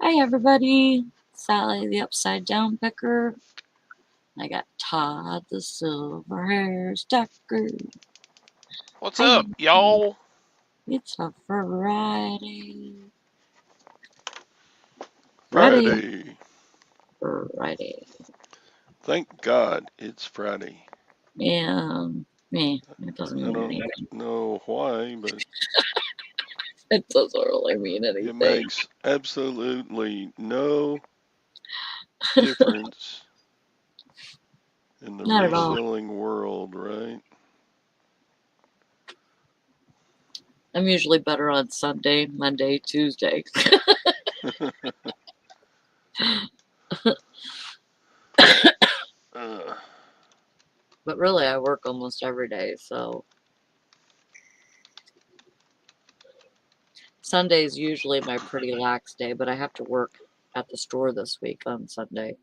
Hi everybody, Sally the Upside Down Picker. I got Todd the Silver Hair Stacker. What's Hi, up, y'all? it's a Friday. Friday. Friday. Thank God it's Friday. And it doesn't I mean don't anything. know why, but It doesn't really mean it anything. makes absolutely no difference in the Not at all. reselling world, right? I'm usually better on Sunday, Monday, Tuesday. Uh, But really, I work almost every day, so Sunday's usually my pretty lax day, but I have to work at the store this week on Sunday,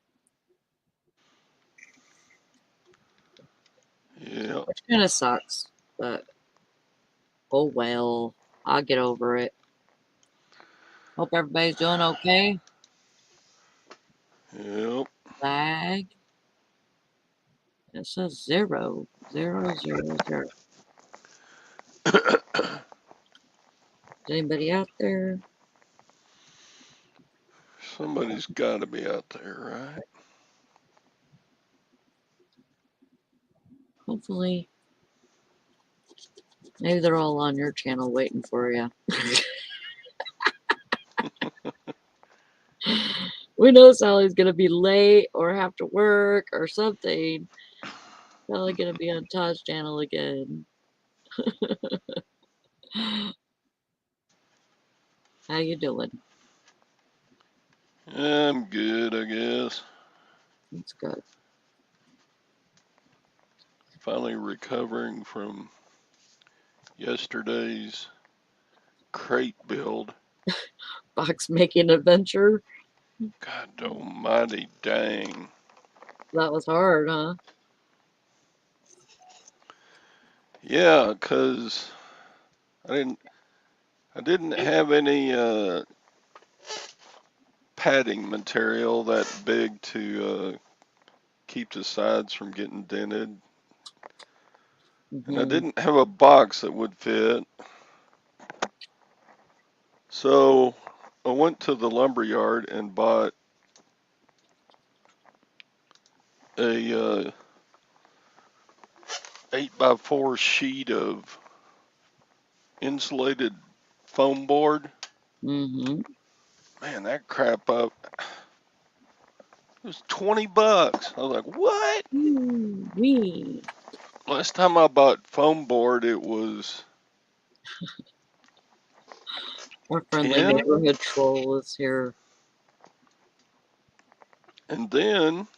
yeah. which kind of sucks, but oh well, I'll get over it. Hope everybody's doing okay. Yep. Flag. It says 0, 0, 0, 0. Is anybody out there? Somebody's got to be out there, right? Hopefully. Maybe they're all on your channel waiting for you. We know Sally's going to be late or have to work or something. Probably going to be on Todd's channel again. How you doing? I'm good, I guess. That's good. Finally recovering from yesterday's crate build. Box making adventure. God almighty dang. That was hard, huh? Yeah, 'cause I didn't have any padding material that big to keep the sides from getting dented, and I Mm-hmm. didn't have a box that would fit. So I went to the lumber yard and bought a 8x4 sheet of insulated foam board. Mm-hmm. Man, that crap up. It was $20. I was like, what? Wee. Last time I bought foam board, it was Our friendly 10. neighborhood troll is here. And then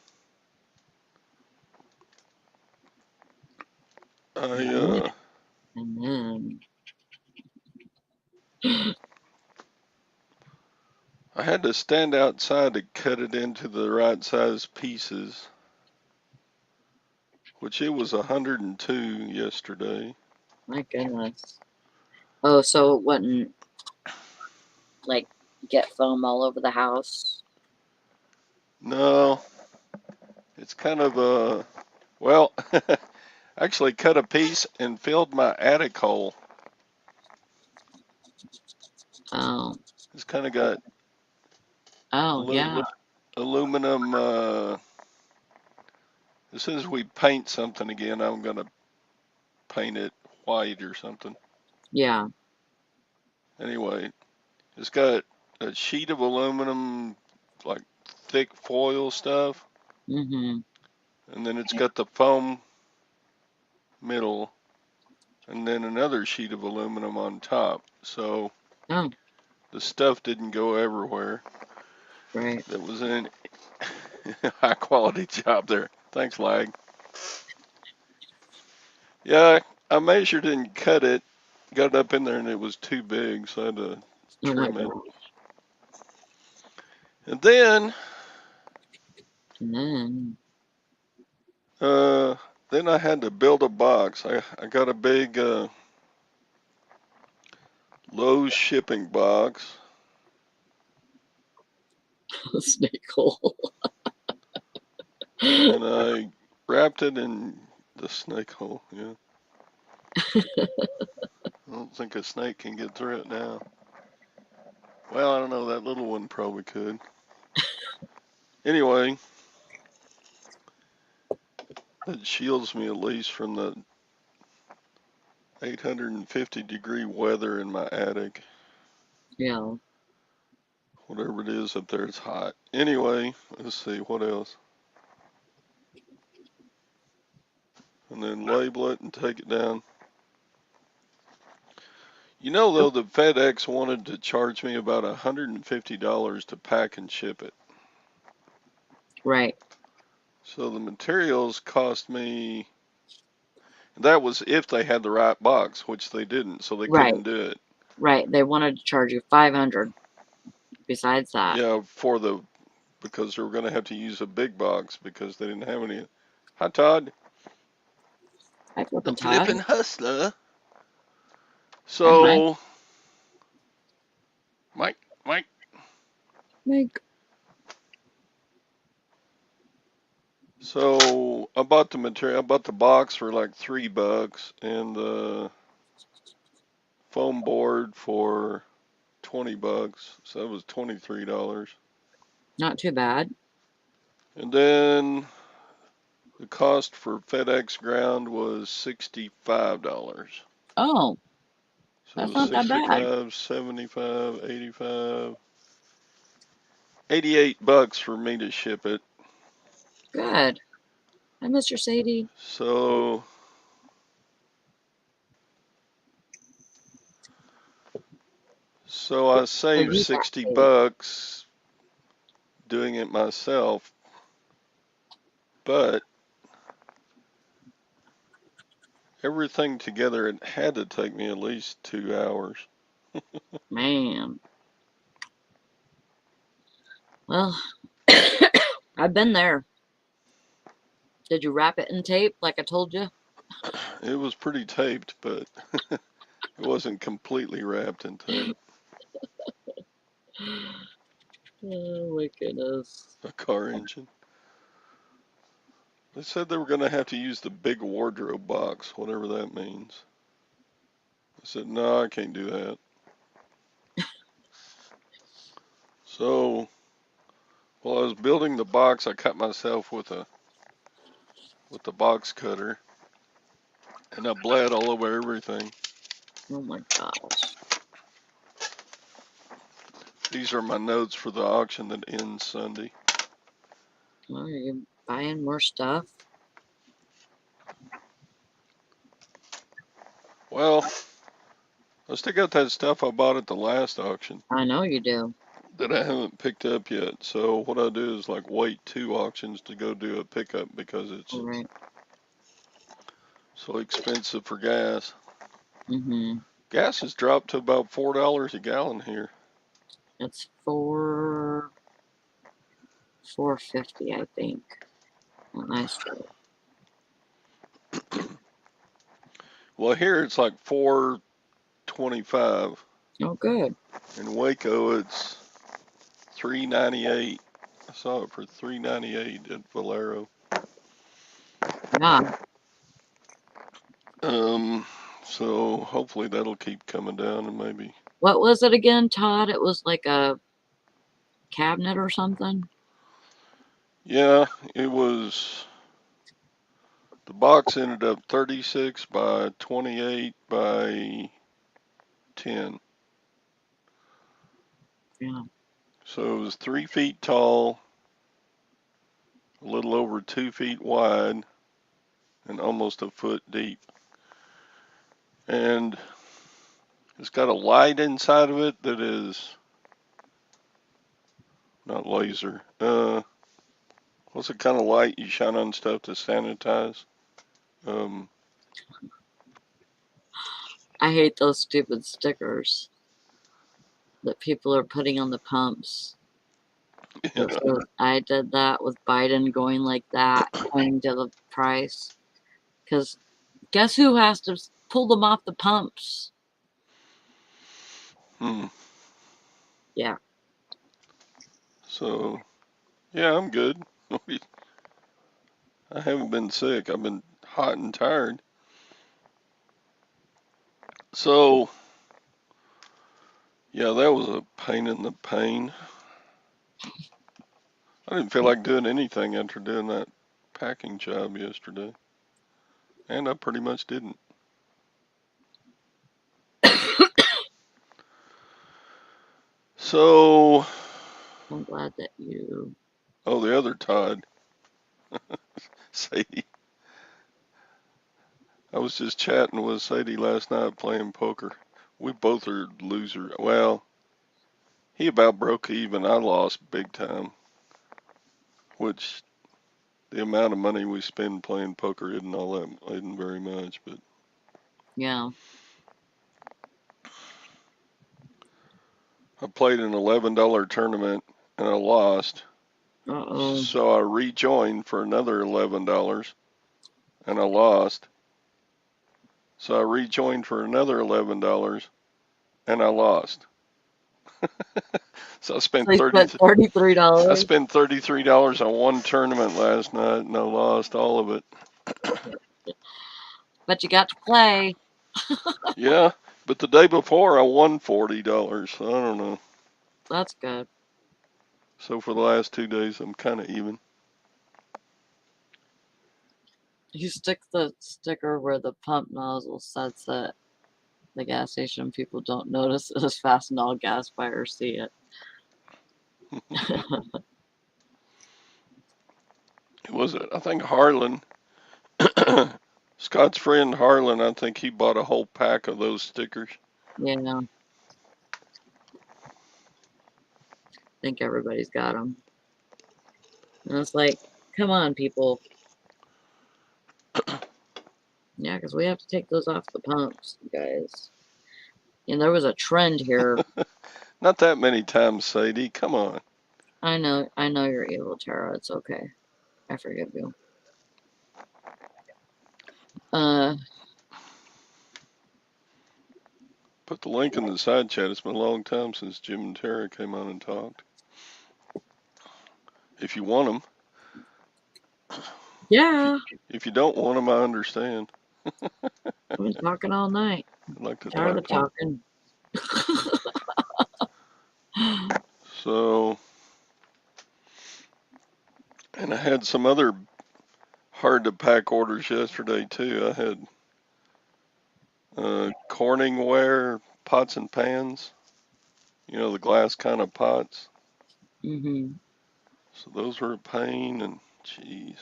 I Yeah. And then, I had to stand outside to cut it into the right size pieces, which it was 102 yesterday. my goodness. Oh, so it wouldn't, like, get foam all over the house? No, it's kind of well, actually cut a piece and filled my attic hole. Oh. It's kind of got Oh, alu- yeah. aluminum. As soon as we paint something again, I'm gonna paint it white or something. Yeah. Anyway, it's got a sheet of aluminum, like thick foil stuff, Mm-hmm. and then it's got the foam middle, and then another sheet of aluminum on top. So Oh, the stuff didn't go everywhere. right. That was an high quality job there. Thanks, Lag. Yeah, I measured and cut it, got it up in there, and it was too big, so I had to Oh, my trim it. God. And then, And then, uh, then I had to build a box. I got a big Lowe's shipping box. Snake hole. And I wrapped it in the snake hole. Yeah. I don't think a snake can get through it now. Well, I don't know. That little one probably could. Anyway, it shields me at least from the 850-degree weather in my attic. Yeah. Whatever it is up there, it's hot. Anyway, let's see what else. And then label it and take it down. You know, though, the FedEx wanted to charge me about $150 to pack and ship it. Right. So the materials cost me, that was if they had the right box, which they didn't, so they Right. couldn't do it. Right. They wanted to charge you 500 besides that. Yeah, because they were going to have to use a big box because they didn't have any. Hi, Todd. Hi, The flippin' Todd. flippin' hustler. Hi, Mike. So, Mike. Mike. So I bought the material. I bought the box for like $3 and the foam board for $20. So that was $23. Not too bad. And then the cost for FedEx ground was $65. Oh, So it that's was not that bad. 65, 75, 85, $88 for me to ship it. Good. Hi, Mr. Sadie. So I Oh, saved you got 60 Sadie. bucks doing it myself, but everything together, it had to take me at least 2 hours. Man. Well, I've been there. Did you wrap it in tape like I told you? It was pretty taped, but it wasn't completely wrapped in tape. Oh my goodness. A car engine. They said they were going to have to use the big wardrobe box, whatever that means. I said, no, I can't do that. So while I was building the box, I cut myself with the box cutter, and I bled all over everything. Oh my gosh. These are my notes for the auction that ends Sunday. Well, are you buying more stuff? Well, I still got that stuff I bought at the last auction I know you do. that I haven't picked up yet. So what I do is like wait 2 auctions to go do a pickup because All it's right. so expensive for gas. Mm-hmm. Gas has dropped to about $4 a gallon here. It's 450, I think. A nice truck. Well, here it's like 4.25. Oh, good. In Waco, it's 3.98. I saw it for 3.98 at Valero. Yeah. Um, so hopefully that'll keep coming down and maybe. What was it again, Todd? It was like a cabinet or something? Yeah, it was. The box ended up 36 by 28 by 10. Yeah. So it was 3 feet tall, a little over 2 feet wide, and almost a foot deep. And it's got a light inside of it that is not laser. What's the kind of light you shine on stuff to sanitize? Um, I hate those stupid stickers that people are putting on the pumps. yeah. So I did that with Biden going like that, pointing to the price. Because guess who has to pull them off the pumps? Hmm. Yeah. So, yeah, I'm good. I haven't been sick. I've been hot and tired. So, yeah, that was a pain in the pain. I didn't feel like doing anything after doing that packing job yesterday. And I pretty much didn't. So, I'm glad that you. oh, the other Todd, Sadie. I was just chatting with Sadie last night playing poker. We both are losers. Well, he about broke even. I lost big time, which the amount of money we spend playing poker isn't very much. But Yeah. I played an $11 tournament and I lost. Uh-oh. So I rejoined for another $11 and I lost. So I rejoined for another $11 and I lost. So So you spent I $33. spent $33 on one tournament last night and I lost all of it. But you got to play. Yeah, but the day before I won $40. So I don't know. That's good. So for the last 2 days I'm kind of even. You stick the sticker where the pump nozzle sets at the gas station. People don't notice it as fast, and all gas buyers see it. It was it? I think Harlan, Scott's friend Harlan. I think he bought a whole pack of those stickers. Yeah, I think everybody's got them. And it's like, come on, people. Yeah, because we have to take those off the pumps, you guys. And there was a trend here. Not that many times, Sadie. Come on. I know you're evil, Tara. It's okay. I forgive you. Uh, Put the link in the side chat. It's been a long time since Jim and Tara came on and talked. If you want them, yeah. if you don't want them, I understand. I've been talking all night. I'd like to Tired talk of to you. talking. So, and I had some other hard to pack orders yesterday too. I had Corningware pots and pans. You know, the glass kind of pots. Mm-hmm. So those were a pain and jeez.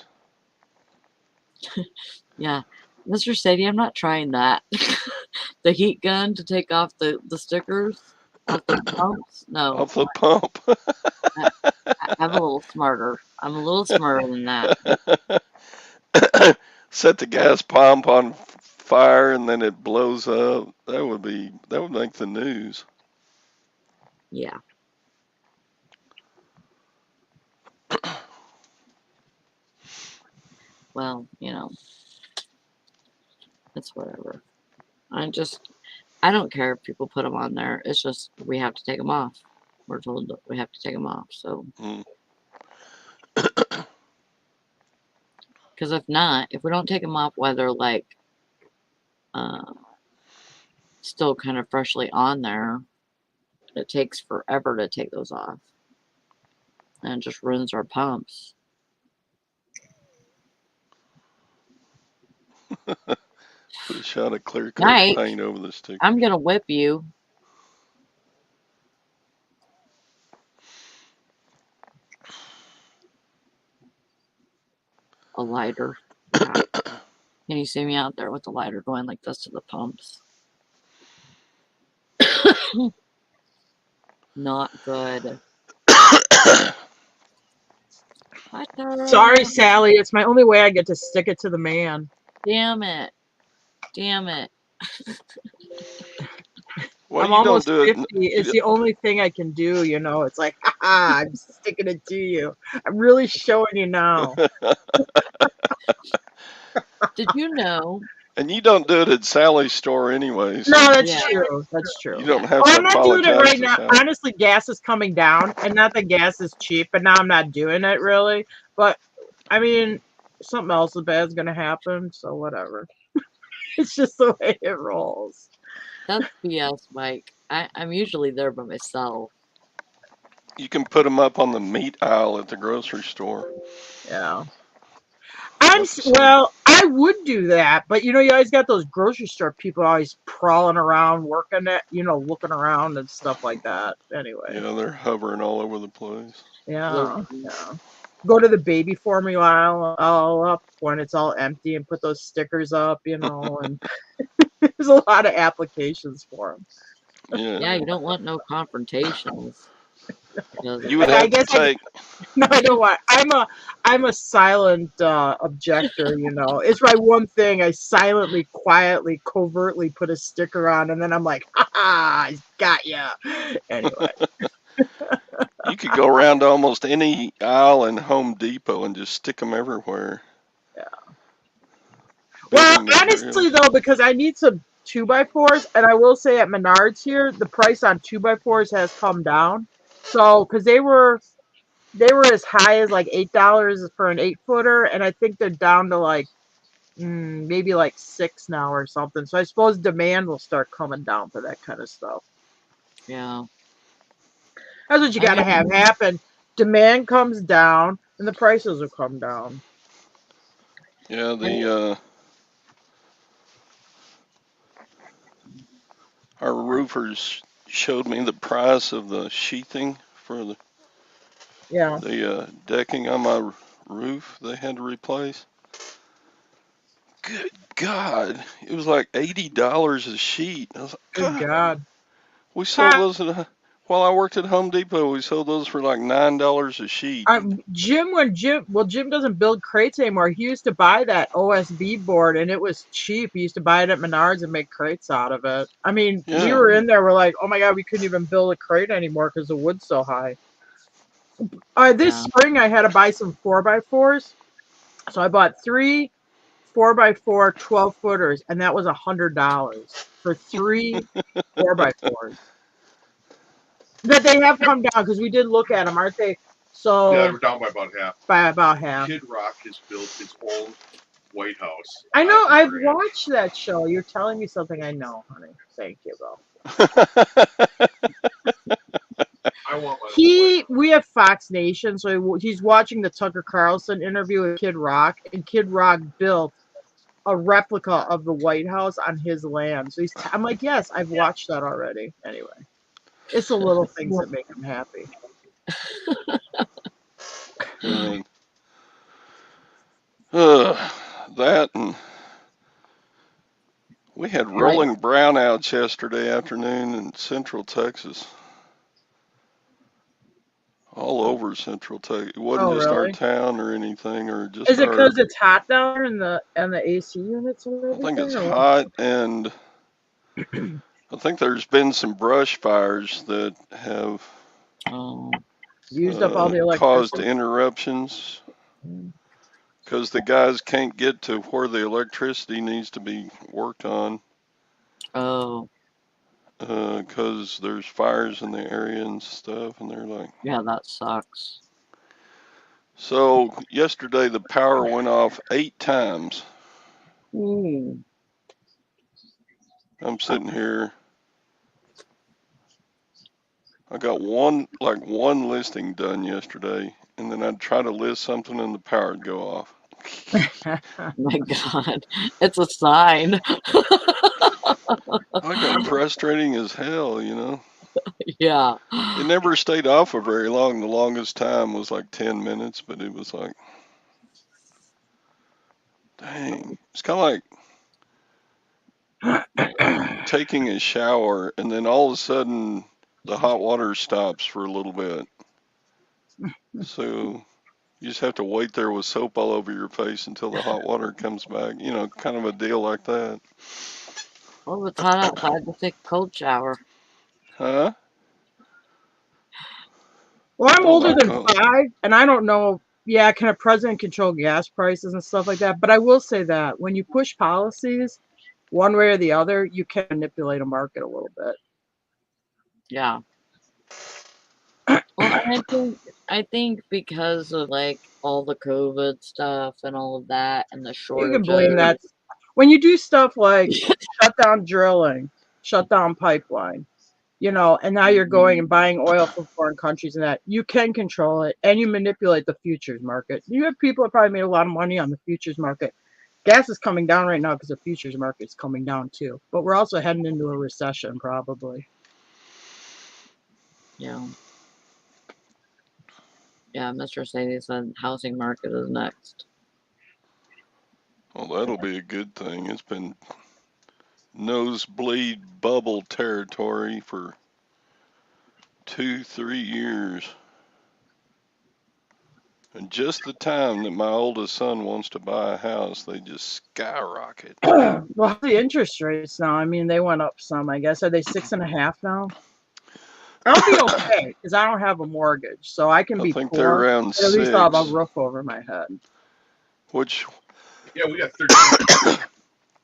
Yeah. Mr. Sadie, I'm not trying that. The heat gun to take off the stickers off the pumps? No. Off the pump. I, I'm a little smarter. I'm a little smarter than that. Set the gas pump on fire and then it blows up. That would make the news. Yeah. Well, it's whatever. I don't care if people put them on there. It's just we have to take them off. We're told that we have to take them off. So, Mm. because if not, if we don't take them off while they're like uh, still kind of freshly on there, it takes forever to take those off, and it just ruins our pumps. Put a shot of clear coat Mike, paint over the stickers. I'm gonna whip you. A lighter. Yeah. Can you see me out there with the lighter going like this to the pumps? Not good. Hi, Sorry, Tara. Sally. It's my only way I get to stick it to the man. Damn it. Damn it. Well, I'm you don't almost do it. 50. It's the only thing I can do, It's like, haha, I'm sticking it to you. I'm really showing you now. Did you know And you don't do it at Sally's store anyway, No, so that's Yeah. true. That's true. you Yeah. don't have Well, to I'm not doing it apologize right to now. Sally. Honestly, gas is coming down, and not that gas is cheap, but now I'm not doing it really. But I mean, something else bad is gonna happen, so whatever. It's just the way it rolls. That's BS, Mike. I'm usually there by myself. You can put them up on the meat aisle at the grocery store. Yeah. About the same. Well, I would do that, but you always got those grocery store people always prowling around, working it, looking around and stuff like that. Anyway, Yeah, they're hovering all over the place. yeah, Listen, yeah. Go to the baby formula aisle all up when it's all empty and put those stickers up, and there's a lot of applications for them. Yeah. yeah, you don't want no confrontations. 'Cause You would I have to guess take. no, I don't want. I'm a silent objector. It's my one thing. I silently, quietly, covertly put a sticker on, and then I'm like, "Ha ha! I got ya." Anyway, You could go around almost any aisle in Home Depot and just stick them everywhere. yeah. Well, Building honestly materials. though, because I need some 2x4s, and I will say at Menards here, the price on 2x4s has come down. So, because they were as high as like $8 for an 8-footer, and I think they're down to like maybe like 6 now or something. So I suppose demand will start coming down for that kind of stuff. yeah, That's what you I got to know. have happen. Demand comes down, and the prices will come down. Yeah, I know. our roofers showed me the price of the sheathing for Yeah. the decking on my roof they had to replace. Good God, it was like $80 a sheet. I was like, Good God, God. we sold Ha, those while I worked at Home Depot. We sold those for like $9 a sheet. Jim doesn't build crates anymore. He used to buy that OSB board, and it was cheap. He used to buy it at Menards and make crates out of it. I mean, we Yeah, were in there. We're like, oh my God, we couldn't even build a crate anymore because the wood's so high. This Yeah. spring, I had to buy some 4x4s. So I bought three 4x4 12-footers, and that was $100 for three 4x4s. That they have come down because we did look at them, aren't they? So Yeah, we're down by about half. by about half. Kid Rock has built his own White House. I know. I've on the ranch. watched that show. You're telling me something I know, honey. Thank you, though. I want my own White House. We have Fox Nation, so he's watching the Tucker Carlson interview with Kid Rock, and Kid Rock built a replica of the White House on his land. So I'm like, yes, I've watched that already. Anyway, it's the little things that make him happy. and that and we had rolling brownouts yesterday afternoon in Central Texas. All over Central Texas. It wasn't Oh, just our really? town or anything, or just Is it our. because it's hot down there and the AC units and I think everything? it's Or what? hot, and I think there's been some brush fires that have Oh, Used up all the caused electricity. interruptions because the guys can't get to where the electricity needs to be worked on oh, because there's fires in the area and stuff, and they're like. yeah, that sucks. So yesterday the power went off 8 times. Ooh. I'm sitting here. I got one listing done yesterday, and then I'd try to list something and the power would go off. My God, it's a sign. I got frustrating as hell, Yeah. It never stayed off for very long. The longest time was like 10 minutes, but it was like, dang. It's kind of like taking a shower, and then all of a sudden the hot water stops for a little bit. So you just have to wait there with soap all over your face until the hot water comes back. Kind of a deal like that. Well, if it's hot outside, just take a cold shower. Huh? Well, I'm Oh older my than God. 5, and I don't know. Yeah, can a president control gas prices and stuff like that? But I will say that when you push policies, one way or the other, you can manipulate a market a little bit. Yeah. Well, I think because of like all the COVID stuff and all of that and the You can blame shortages. that. When you do stuff like shut down drilling, shut down pipeline, you know, and now you're going and buying oil from foreign countries and that, you can control it and you manipulate the futures market. You have people that probably made a lot of money on the futures market. Gas is coming down right now because the futures market is coming down too. But we're also heading into a recession probably. Yeah. Yeah, Mr. Sadie said housing market is next. Well, that'll be a good thing. It's been nosebleed bubble territory for 2-3 years. And just the time that my oldest son wants to buy a house, they just skyrocket. Well, how are the interest rates now? I mean, they went up some, I guess. Are they 6.5 now? I'll be okay because I don't have a mortgage, so I can I be think they're poor. around But at least I'll have a 6, roof over my head. which Yeah, we got 13.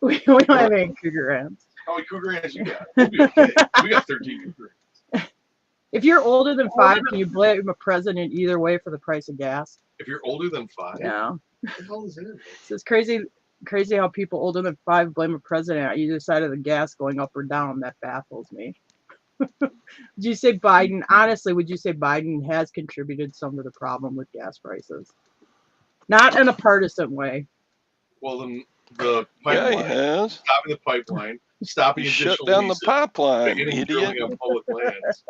We don't have any cougar ants. How many cougar ants you got? We'll be okay. We got 13 cougar ants. If you're older than 5, can you blame a president either way for the price of gas? If you're older than 5, Yeah. what the hell is that? So it's crazy how people older than 5 blame a president on either side of the gas going up or down. That baffles me. Would you say Biden, honestly, would you say Biden has contributed some to the problem with gas prices? Not in a partisan way. Well, then the yeah, he pipeline, has. stopping the pipeline, stopping He shut additional down the leases, pipeline, beginning idiot. drilling on public lands.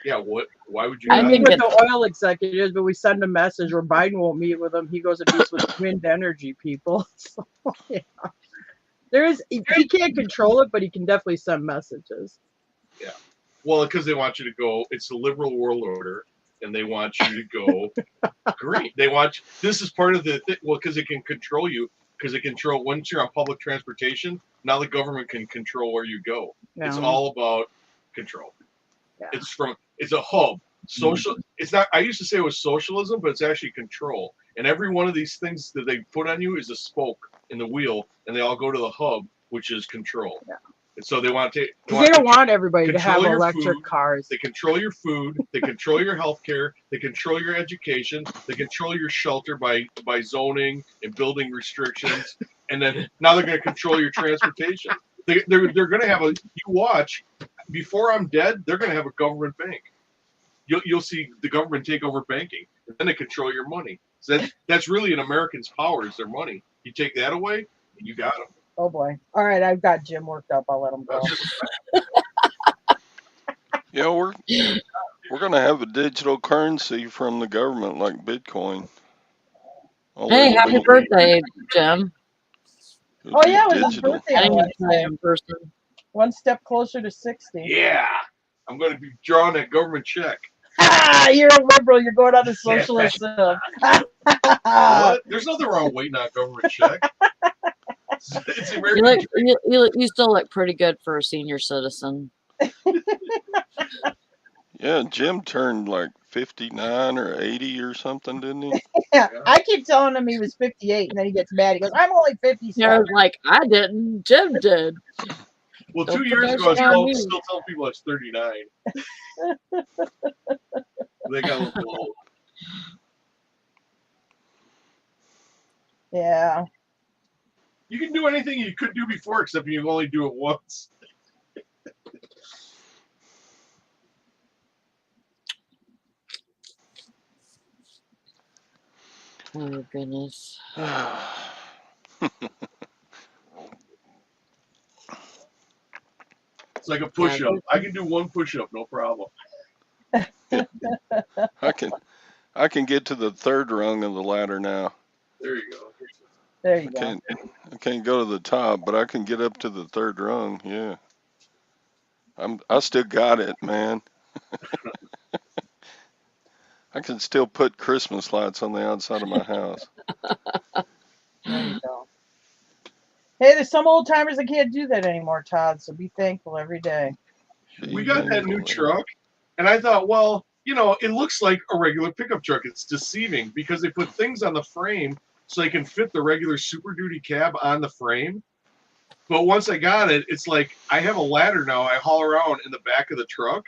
Yeah, what? Why would you I We not? meet think with the oil executives, but we send a message where Biden won't meet with them. He goes and meets with the wind energy people. So, yeah. He can't control it, but he can definitely send messages. Yeah. Well, because they want you to go, it's the liberal world order, and they want you to go green. They want this is part of the thing. Well, because it can control you. Because it control once you're on public transportation, now the government can control where you go. Yeah. It's all about control. Yeah. It's a hub. Social. It's not. I used to say it was socialism, but it's actually control. And every one of these things that they put on you is a spoke in the wheel, and they all go to the hub, which is control. Yeah. And so they want to. They don't want everybody to have control your electric food. cars. They control your food. They control your health care. They control your education. They control your shelter by zoning and building restrictions. And then now they're going to control your transportation. They're going to have a. You watch. Before I'm dead, they're going to have a government bank. You'll see the government take over banking, and then they control your money. So that's really an American's power is their money. You take that away, and you got them. Oh boy! All right, I've got Jim worked up. I'll let him go. Yeah, we're gonna have a digital currency from the government like Bitcoin. Hey, happy birthday, Jim. Oh yeah, it was his digital. birthday. I didn't play in person. One step closer to 60. Yeah, I'm going to be drawing that government check. Ah, you're a liberal. You're going on the socialist stuff. What? There's nothing wrong with waiting on a government check. It's the You American look, you still look pretty good for a senior citizen. Yeah, Jim turned like 59 or 80 or something, didn't he? Yeah, I keep telling him he was 58, and then he gets mad. He goes, "I'm only 57." Yeah, I was like, I didn't. Jim did. Well, Don't 2 years put ago, that I shit on was me. still telling people I was 39. They got a little old. Yeah. You can do anything you could do before, except you only do it once. Oh goodness. It's like a push-up. I can do one push-up, no problem. I can get to the third rung of the ladder now. There you go. There you go. I can't go to the top, but I can get up to the third rung. Yeah, I still got it, man. I can still put Christmas lights on the outside of my house. There you go. Hey, there's some old timers that can't do that anymore, Todd. So be thankful every day. We got that new truck, and I thought, well, you know, it looks like a regular pickup truck. It's deceiving because they put things on the frame so they can fit the regular Super Duty cab on the frame. But once I got it, it's like I have a ladder now. I haul around in the back of the truck.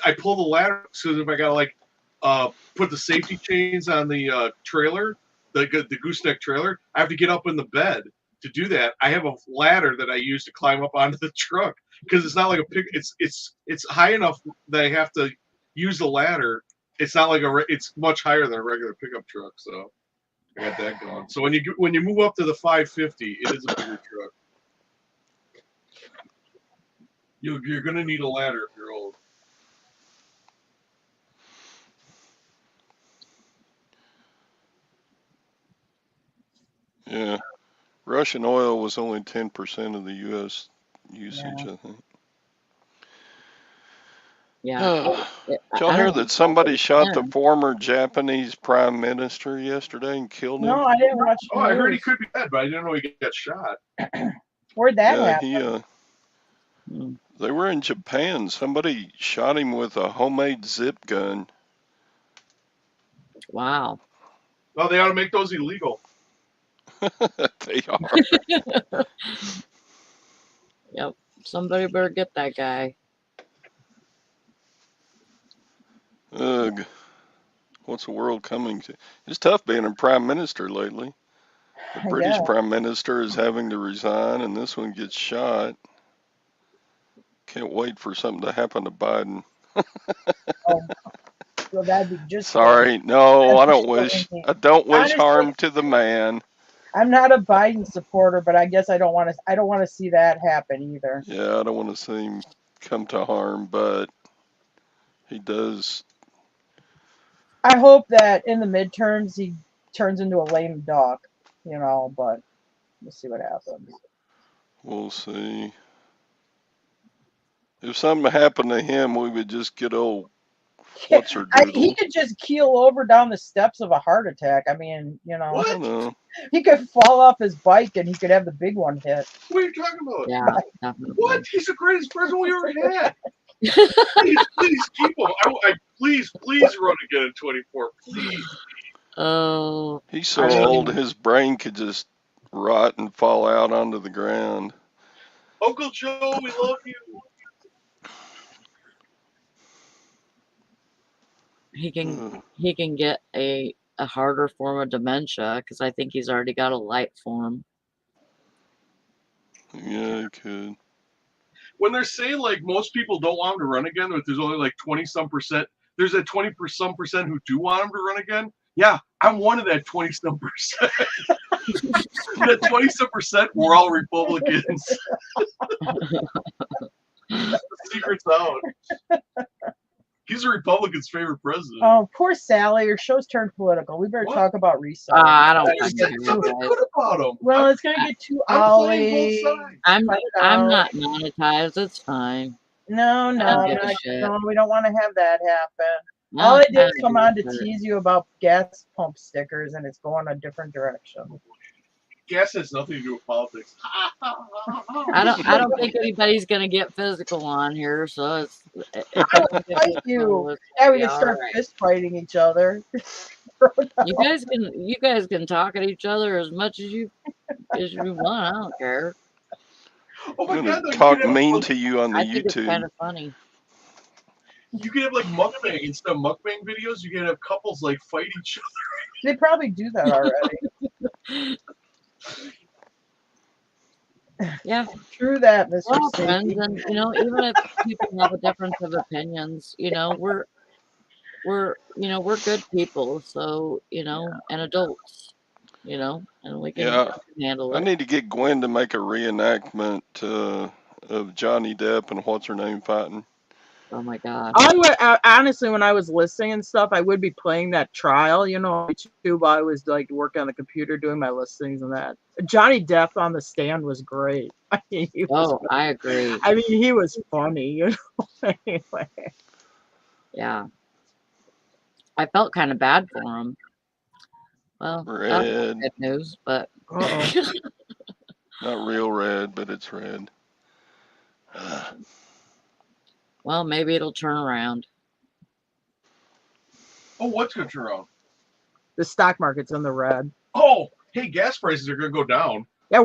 I pull the ladder so if I gotta like put the safety chains on the trailer, the gooseneck trailer, I have to get up in the bed to do that. I have a ladder that I use to climb up onto the truck because it's not like a pick. It's high enough that I have to use the ladder. It's not like it's much higher than a regular pickup truck. So I got that going. So when you move up to the 550, it is a bigger truck. You're gonna need a ladder if you're old. Yeah. Russian oil was only 10% of the U.S. usage, Yeah. I think. Yeah. Did I y'all hear don't that somebody shot the understand. former Japanese prime minister yesterday and killed him? No, I didn't watch Oh, I heard he news. could be dead, but I didn't know he got shot. Where'd that Yeah, happen? they were in Japan. Somebody shot him with a homemade zip gun. Wow. No, they ought to make those illegal. They are. Yep. Somebody better get that guy. Ugh. What's the world coming to? It's tough being a prime minister lately. The I British guess. prime minister is having to resign, and this one gets shot. Can't wait for something to happen to Biden. Oh, well, that'd be just great. Sorry, no, That'd I be don't so wish. easy. I don't wish Honestly, harm to the man. I'm not a Biden supporter, but I guess I don't want to. I don't want to see that happen either. Yeah, I don't want to see him come to harm, but he does. I hope that in the midterms he turns into a lame duck, but we'll see what happens. We'll see. If something happened to him, we would just get old what's her He doodle. could just keel over down the steps of a heart attack. I mean, I What? don't know. he could fall off his bike and he could have the big one hit. What are you talking about? Yeah, What? definitely. He's the greatest president we ever had. Please keep him. Please run again in 24. Please. Oh, He's so I old, mean, his brain could just rot and fall out onto the ground. Uncle Joe, we love you. he can Ugh. he can get a harder form of dementia because I think he's already got a light form. Yeah, he could. When they're saying like most people don't want him to run again, but there's only like 20-some%. There's a 20-some% who do want him to run again. Yeah, I'm one of that 20-some%. That 20-some%, we're all Republicans. The secret's out. He's a Republican's favorite president. oh, poor Sally. Your show's turned political. We better What? talk about reselling. I don't There's fucking care, something guys. good about him. Well, it's gonna get too I'm playing olly. both sides. I'm Cut it I'm out. not monetized. It's fine. No, I no, don't I'm give a not. shit. No, we don't want to have that happen. I All I don't, did I was don't come give on to a shit. tease you about gas pump stickers, and it's going a different direction. Gas has nothing to do with politics. I don't think anybody's gonna get physical on here, so it's if I we will can get fight you. physical, it's Yeah, gonna we be can all start right. fist fighting each other. You guys can talk at each other as much as you want. I don't care. Oh my I'm god, gonna though, talk mean to you on the I think it's kind YouTube. of funny. you could have like mukbang instead of mukbang videos. You could have couples like fight each other. They probably do that already. Yeah, True that, we're Mr. all friends, Safety. and even if people have a difference of opinions, we're good people, so and adults, and we can Yeah, handle I it. need to get Gwen to make a reenactment of Johnny Depp and what's her name fighting. Oh my gosh. I would honestly, when I was listening and stuff, I would be playing that trial, on YouTube. While I was like working on the computer doing my listings and that. Johnny Depp on the stand was great. I mean, Oh, I agree. he was funny, Anyway, Yeah, I felt kind of bad for him. Well, that's Red, good news, but not real red, but it's red. well, maybe it'll turn around. Oh, what's going to turn around? the stock market's in the red. Oh, hey, gas prices are going to go down. Yeah,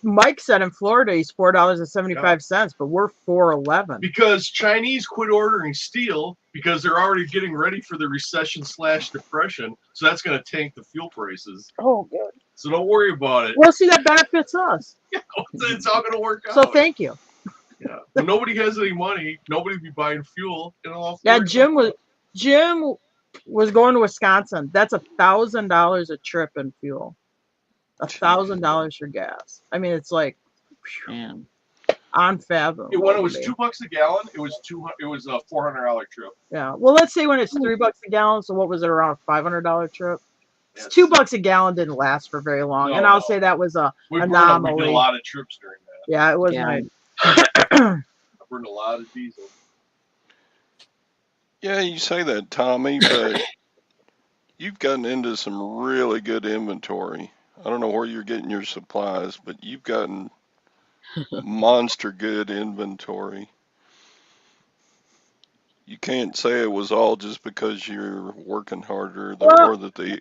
Mike said in Florida he's $4.75, but we're $4.11. Because Chinese quit ordering steel because they're already getting ready for the recession/depression. So that's going to tank the fuel prices. Oh, good. So don't worry about it. Well, see, that benefits us. It's all going to work out. So thank you. Yeah. When nobody has any money, nobody will be buying fuel. Yeah, Jim was going to Wisconsin. That's $1,000 a trip in fuel. $1,000 for gas. I mean, it's like Man. unfathomable. When it was $2 a gallon, it was a $400 trip. Yeah. Well, let's say when it's $3 a gallon. So what was it, around a $500 trip? Yes. $2 a gallon didn't last for very long, and I'll say that was a anomaly. We did a lot of trips during that. Yeah, it was Yeah. nice. I burned a lot of diesel. Yeah, you say that, Tommy, but you've gotten into some really good inventory. I don't know where you're getting your supplies, but you've gotten monster good inventory. You can't say it was all just because you're working harder, or that the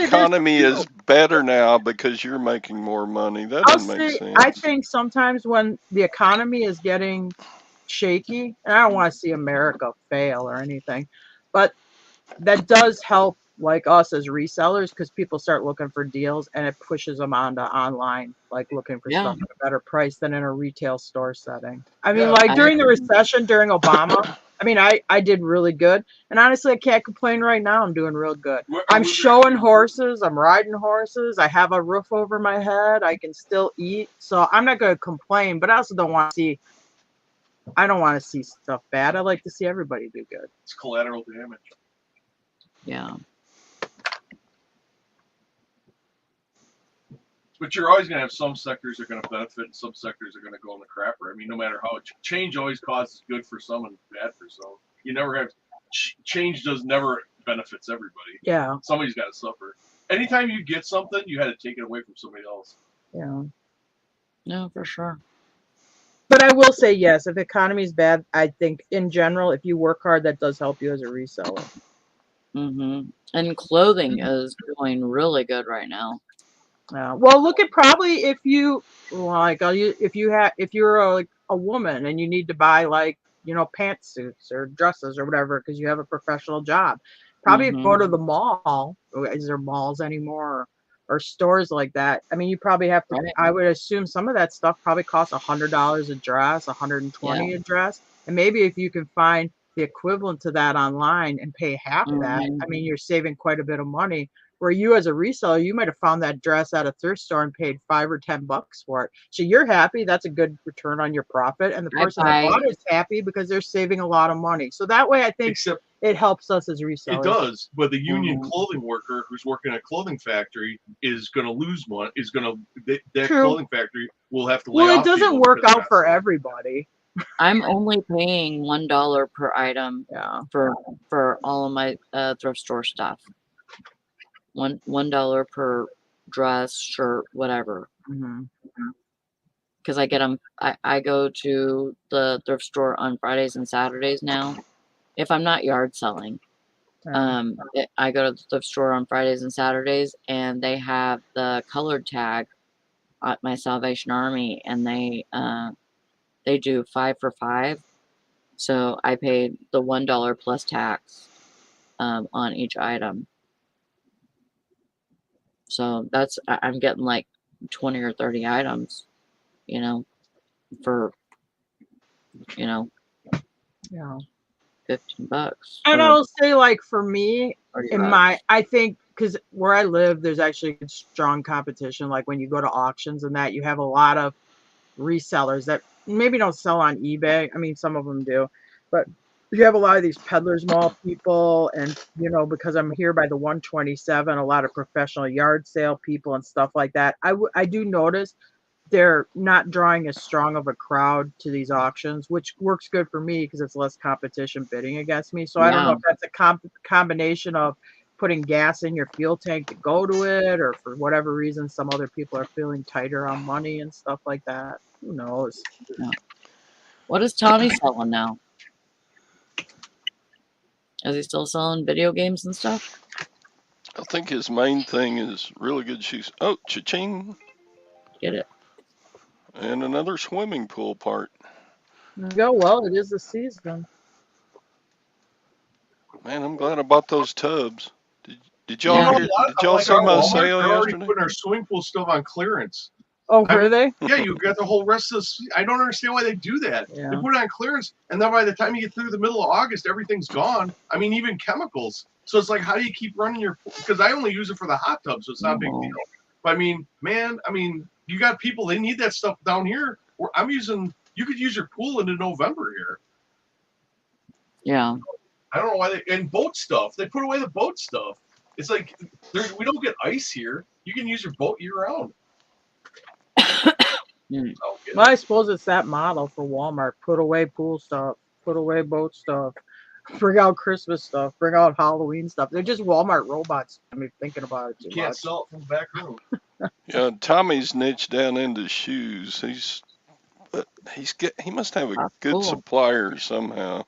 economy is better now because you're making more money. That doesn't make sense. I think sometimes when the economy is getting shaky, and I don't want to see America fail or anything, but that does help like us as resellers because people start looking for deals and it pushes them onto online, like looking for stuff at a better price than in a retail store setting. I mean, like during the recession, during Obama, I mean, I did really good. And honestly, I can't complain right now. I'm doing real good. I'm showing horses. I'm riding horses. I have a roof over my head. I can still eat. So I'm not going to complain, but I also don't want to see stuff bad. I like to see everybody do good. It's collateral damage. Yeah. But you're always going to have some sectors that are going to benefit and some sectors are going to go in the crapper. I mean, no matter how change always causes good for some and bad for some. You never have change never benefits everybody. Yeah. Somebody's got to suffer. Anytime you get something, you had to take it away from somebody else. Yeah. No, for sure. But I will say, yes, if the economy is bad, I think in general, if you work hard, that does help you as a reseller. Mm-hmm. And clothing is doing really good right now. Well, look at probably if you're a woman and you need to buy pantsuits or dresses or whatever because you have a professional job. Probably if you go to the mall. Is there malls anymore or stores like that? I mean, you probably have to. I would assume some of that stuff probably costs $100 a dress, $120 a dress, and maybe if you can find the equivalent to that online and pay half that, I mean, you're saving quite a bit of money. Where you as a reseller, you might have found that dress at a thrift store and paid $5 or $10 for it. So you're happy. That's a good return on your profit. And the person that bought it is happy because they're saving a lot of money. So that way, I think it helps us as resellers. It does. But the union clothing worker who's working at a clothing factory is going to lose money. That clothing factory will have to lay off. Well, it doesn't work out for everybody. I'm only paying $1 per item for all of my thrift store stuff. $1 per dress, shirt, whatever. Because I get them. I go to the thrift store on Fridays and Saturdays now. If I'm not yard selling, I go to the thrift store on Fridays and Saturdays, and they have the colored tag at my Salvation Army, and they do 5 for $5. So I paid the $1 plus tax on each item. So I'm getting like 20 or 30 items, for, $15. And I'll say, like, for me, I think, because where I live, there's actually strong competition. Like when you go to auctions and that, you have a lot of resellers that maybe don't sell on eBay. I mean, some of them do, but you have a lot of these peddlers mall people, and because I'm here by the 127, a lot of professional yard sale people and stuff like that. I do notice they're not drawing as strong of a crowd to these auctions, which works good for me because it's less competition bidding against me. So I don't know if that's a combination of putting gas in your fuel tank to go to it, or for whatever reason, some other people are feeling tighter on money and stuff like that. Who knows? Yeah. What is Tommy selling now? Is he still selling video games and stuff? I think his main thing is really good shoes. Oh, cha-ching. get it. And another swimming pool part. Go well. It is the season. Man, I'm glad I bought those tubs. Did You y'all Yeah. know, a hear? lot Did of, y'all like see our my Walmart, sale they're already yesterday? putting our swimming pool stuff on clearance. Oh, I were mean, they? yeah, you got the whole rest of this. I don't understand why they do that. They Yeah. put it on clearance, and then by the time you get through the middle of August, everything's gone. I mean, even chemicals. So it's like, how do you keep running your? Because I only use it for the hot tub, so it's not a big Oh. deal. But I mean, man, you got people. They need that stuff down here. Where I'm using. You could use your pool into November here. Yeah. I don't know why they and boat stuff. They put away the boat stuff. It's like we don't get ice here. You can use your boat year round. Mm. Well, I suppose it's that model for Walmart. Put away pool stuff. Put away boat stuff. Bring out Christmas stuff. Bring out Halloween stuff. They're just Walmart robots. I mean, thinking about it too You can't much. sell it from the back room. Yeah, Tommy's niched down into shoes. He must have a That's good cool. supplier somehow.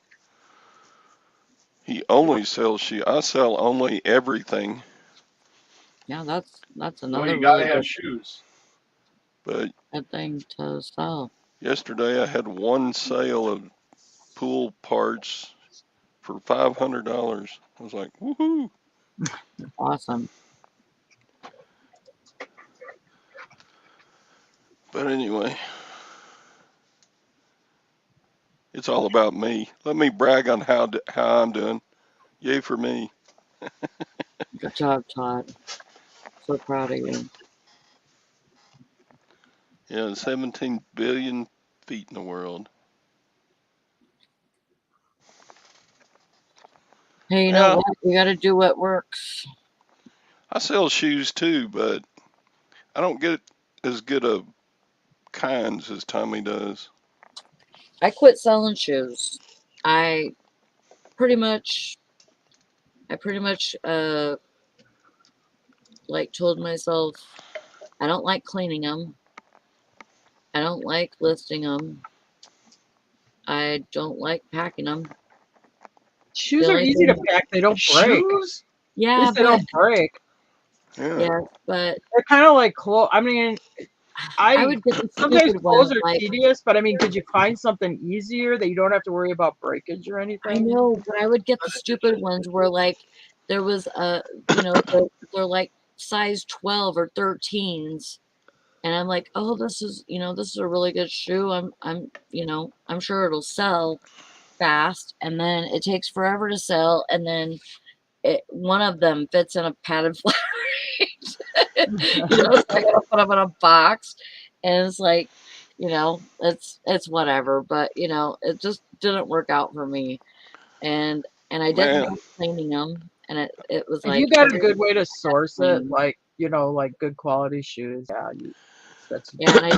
He only sells shoes. I sell only everything. Yeah, that's Well, another you gotta really have good, shoes. But good thing to sell. yesterday I had one sale of pool parts for $500. I was like, woohoo! Awesome. But anyway, it's all about me. Let me brag on how I'm doing. Yay for me. Good job, Todd. So proud of you. Yeah, 17 billion feet in the world. Hey, you know Yeah, what? You got to do what works. I sell shoes too, but I don't get as good of kinds as Tommy does. I quit selling shoes. I pretty much, I like told myself I don't like cleaning them. I don't like listing them. I don't like packing them. Shoes The are only easy to thing, pack. They don't break. Shoes? At yeah, least they but don't break. Yeah. yeah, but They're kind of like clothes. I mean, I I would get the sometimes stupid clothes ones are like tedious, but I mean, could you find something easier that you don't have to worry about breakage or I anything? know, but I would get the stupid ones where like there was a, they're like size 12 or 13s. And I'm like, oh, this is a really good shoe. I'm sure it'll sell fast. And then it takes forever to sell. And then one of them fits in a padded flat rate. So I gotta put them in a box. And it's like, it's whatever. But it just didn't work out for me. And I didn't Man, like cleaning them. And it was If you like got a every good way to source it, clean. like like good quality shoes, yeah, that's Yeah, and I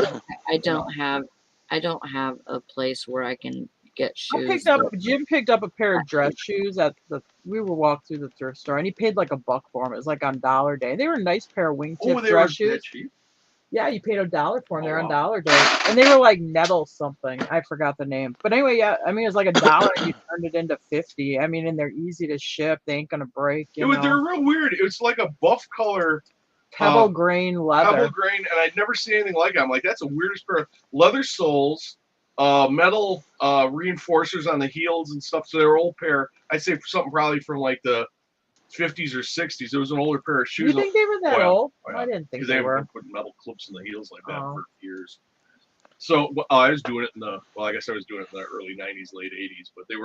I don't have a place where I can get shoes that Jim picked up a pair of dress actually. shoes at we were walking through the thrift store and he paid like $1 for them. It was like on Dollar Day. They were a nice pair of wingtip Oh, they dress were shoes. that cheap? Yeah, you paid $1 for them. Oh, They're on wow. Dollar Day, and they were like nettle something. I forgot the name, but anyway, yeah. I mean, it was like $1, and you turned it into 50. I mean, and they're easy to ship. They ain't gonna break. They're real weird. It's like a buff color Pebble grain leather. pebble grain, and I'd never seen anything like it. I'm like, that's the weirdest pair of leather soles, metal reinforcers on the heels and stuff. So they were old pair. I'd say something probably from like the 50s or 60s. It was an older pair of shoes. You think they were that Oh, yeah. old? Oh, yeah. I didn't think Because they they haven't were. been putting metal clips in the heels like that Oh. for years. So I was doing it I guess I was doing it in the early 90s, late 80s, but you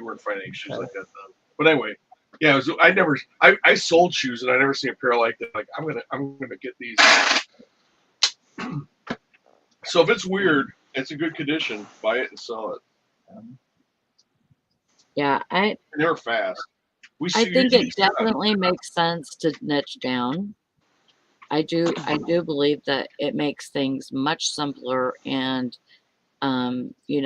weren't finding any shoes like that then. But anyway, yeah, I sold shoes and I never seen a pair like that. Like I'm gonna get these. So if it's weird, it's a good condition. Buy it and sell it. Yeah, And they're fast. I think it definitely makes sense to niche down. I do believe that it makes things much simpler and you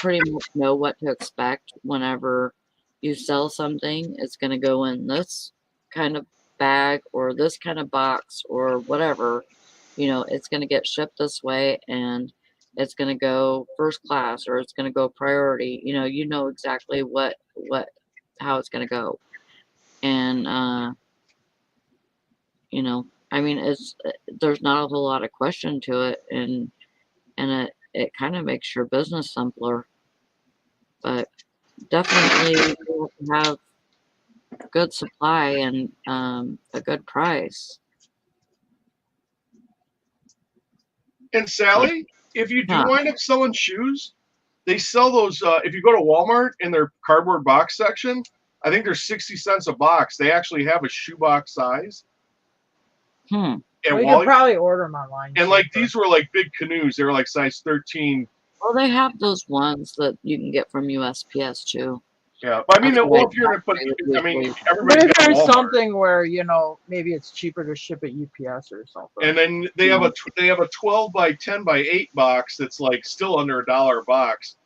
pretty much know what to expect whenever you sell something. It's going to go in this kind of bag or this kind of box or whatever. It's going to get shipped this way and it's going to go first class or it's going to go priority. You know exactly how it's going to go. And I mean, there's not a whole lot of question to it, and it kind of makes your business simpler. But definitely you have good supply and a good price. And Sally, if you do Yeah. wind up selling shoes, they sell those. If you go to Walmart in their cardboard box section, I think they're 60 cents a box. They actually have a shoebox size. Hmm. And Well, you can probably order them online. and like these were like big canoes. They were like size 13. Well, they have those ones that you can get from USPS too. Yeah, but I mean, That's well, what if you're, but I I mean, usually- But everybody if has there's Walmart. something where maybe it's cheaper to ship at UPS or something. And then they have a 12 by 10 by 8 box that's like still under $1 a box.